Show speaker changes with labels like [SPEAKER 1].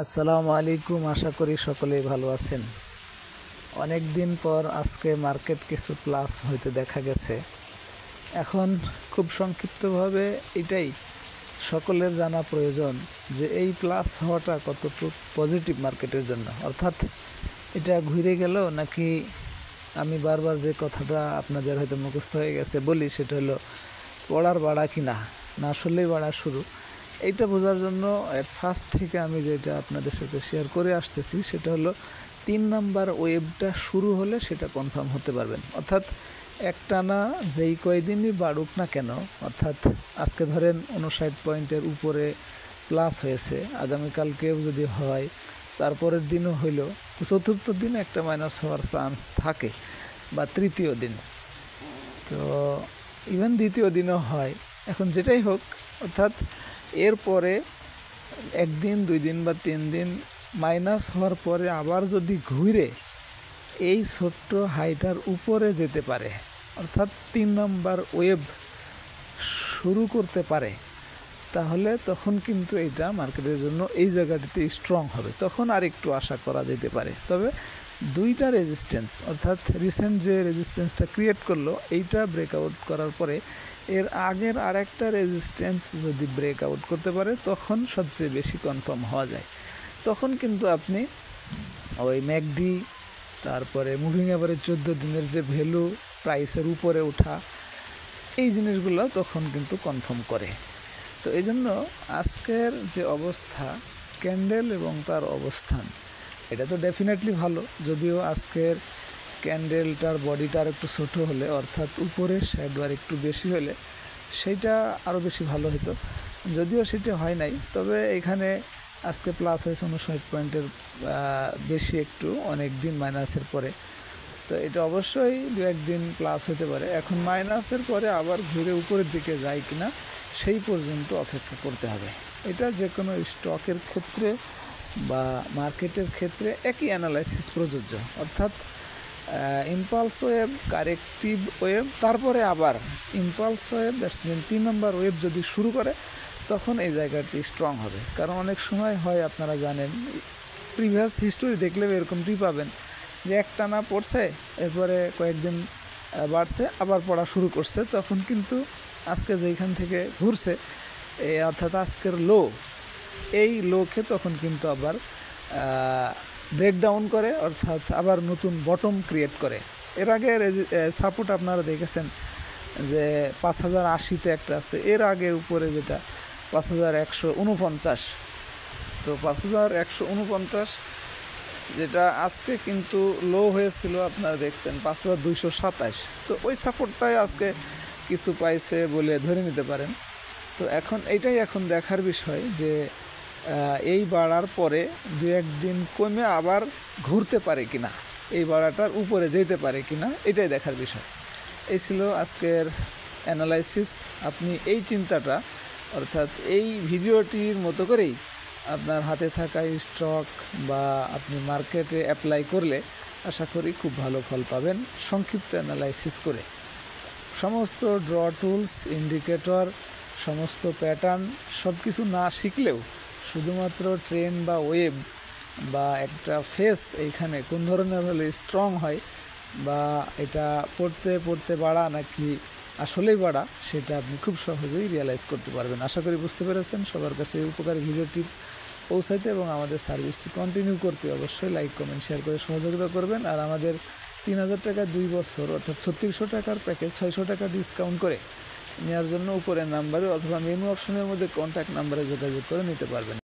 [SPEAKER 1] আসসালামু আলাইকুম। আশা করি সকলেই ভালো আছেন। অনেক দিন পর আজকে মার্কেট কিছু প্লাস হইতে দেখা গেছে। এখন খুব সংক্ষিপ্তভাবে এটাই সকলের জানা প্রয়োজন যে এই প্লাস হওয়াটা কতটুকু পজিটিভ মার্কেটের জন্য, অর্থাৎ এটা ঘুরে গেল নাকি আমি বারবার যে কথাটা আপনাদের হয়তো মুখস্থ হয়ে গেছে বলি, সেটা হলো পড়ার বাড়া কি না আসলেই বাড়া শুরু। এইটা বোঝার জন্য ফার্স্ট থেকে আমি যেটা আপনাদের সাথে শেয়ার করে আসতেছি সেটা হলো 3 নাম্বার ওয়েভটা শুরু হলে সেটা কনফার্ম হতে পারবেন। অর্থাৎ একটানা যেই কয়দিনই বাড়ুক না কেন, অর্থাৎ আজকে ধরেন 59 পয়েন্টের উপরে প্লাস হয়েছে, আগামীকালকেও যদি হয়, তারপরের দিনও হইল, তো চতুর্থ দিন একটা মাইনাস হওয়ার চান্স থাকে, বা তৃতীয় দিন, তো ইভেন দ্বিতীয় দিনও হয়। এখন যেটাই হোক, অর্থাৎ এরপরে একদিন 2 দিন বা 3 দিন মাইনাস হওয়ার পরে আবার যদি ঘুরে এই ছোট্ট হাইটার উপরে যেতে পারে, অর্থাৎ 3 নাম্বার ওয়েভ শুরু করতে পারে, তাহলে তখন কিন্তু এটা মার্কেটের জন্য এই জায়গাটিতে স্ট্রং হবে, তখন আর একটু আশা করা যেতে পারে। তবে দুইটা রেজিস্ট্যান্স, অর্থাৎ রিসেন্ট যে রেজিস্ট্যান্সটা ক্রিয়েট করলো এইটা ব্রেকআউট করার পরে এর আগের আরেকটা রেজিস্ট্যান্স যদি ব্রেকআউট করতে পারে, তখন সবচেয়ে বেশি কনফার্ম হওয়া যায়। তখন কিন্তু আপনি ওই ম্যাকডি, তারপরে মুভিং অ্যাভারেজ 14 দিনের যে ভ্যালু প্রাইসের উপরে ওঠা, এই জিনিসগুলো তখন কিন্তু কনফার্ম করে। তো এই জন্য আজকের যে অবস্থা, ক্যান্ডেল এবং তার অবস্থান, এটা তো ডেফিনেটলি ভালো। যদিও আজকের ক্যান্ডেলটার বডিটা একটু ছোটো হলে, অর্থাৎ উপরের শ্যাডোয়ার একটু বেশি হলে সেইটা আরও বেশি ভালো হতো, যদিও সেটা হয় নাই। তবে এখানে আজকে প্লাস হয়েছে 59 পয়েন্টের বেশি, একটু অনেক দিন মাইনাসের পরে, তো এটা অবশ্যই 2-1 দিন প্লাস হতে পারে। এখন মাইনাসের পরে আবার ঘুরে উপরের দিকে যায় কিনা সেই পর্যন্ত অপেক্ষা করতে হবে। এটা যে কোনো স্টকের ক্ষেত্রে বা মার্কেটের ক্ষেত্রে একই অ্যানালাইসিস প্রযোজ্য, অর্থাৎ ইম্পালস ওয়েভ, কারেক্টিভ ওয়েভ, তারপরে আবার impulse wave, that's mean 3 number wave যদি শুরু করে, তখন এই জায়গাটি স্ট্রং হবে। কারণ অনেক সময় হয়, আপনারা জানেন, প্রিভিয়াস হিস্টোরি দেখলেও এরকমটি পাবেন যে একটানা পড়ছে, এরপরে কয়েকদিন বাড়ছে, আবার পড়া শুরু করছে, তখন কিন্তু আজকে যেখান থেকে ঘুরছে, অর্থাৎ আজকের লো, এই লোকে তখন কিন্তু আবার ব্রেকডাউন করে, অর্থাৎ আবার নতুন বটম ক্রিয়েট করে। এর আগে সাপোর্ট আপনারা দেখেছেন যে 5080-তে একটা আছে, এর আগের উপরে যেটা 5149, তো 5149 যেটা আজকে কিন্তু লো হয়েছিল, আপনারা দেখছেন 5227, তো ওই সাপোর্টটাই আজকে কিছু পাইছে বলে ধরে নিতে পারেন। তো এখন এইটাই এখন দেখার বিষয় যে এই বাড়ার পরে 2-1 দিন কমে আবার ঘুরতে পারে কিনা, এই বাড়াটার উপরে যেতে পারে কিনা, এটাই দেখার বিষয়। এই ছিল আজকের অ্যানালাইসিস। আপনি এই চিন্তাটা, অর্থাৎ এই ভিডিওটির মতো করেই আপনার হাতে থাকা স্টক বা আপনি মার্কেটে অ্যাপ্লাই করলে আশা করি খুব ভালো ফল পাবেন। সংক্ষিপ্ত অ্যানালাইসিস করে সমস্ত ড্র টুলস, ইন্ডিকেটর, সমস্ত প্যাটার্ন সব কিছু না শিখলেও শুধুমাত্র ট্রেন্ড বা ওয়েভ বা একটা ফেস এইখানে কোন ধরনের হলে স্ট্রং হয়, বা এটা পড়তে পড়তে বাড়া নাকি আসলেই বাড়া, সেটা আপনি খুব সহজেই রিয়েলাইজ করতে পারবেন। আশা করি বুঝতে পেরেছেন। সবার কাছে এই উপকারী ভিডিওটি পৌঁছাইতে এবং আমাদের সার্ভিসটি কন্টিনিউ করতে অবশ্যই লাইক, কমেন্ট, শেয়ার করে সহযোগিতা করবেন। আর আমাদের 3000 টাকা 2 বছর, অর্থাৎ 3600 টাকার প্যাকেজ 600 টাকা ডিসকাউন্ট করে নেওয়ার জন্য উপরের নাম্বারে অথবা মেনু অপশনের মধ্যে কন্ট্যাক্ট নাম্বারে যোগাযোগ করে নিতে পারবেন।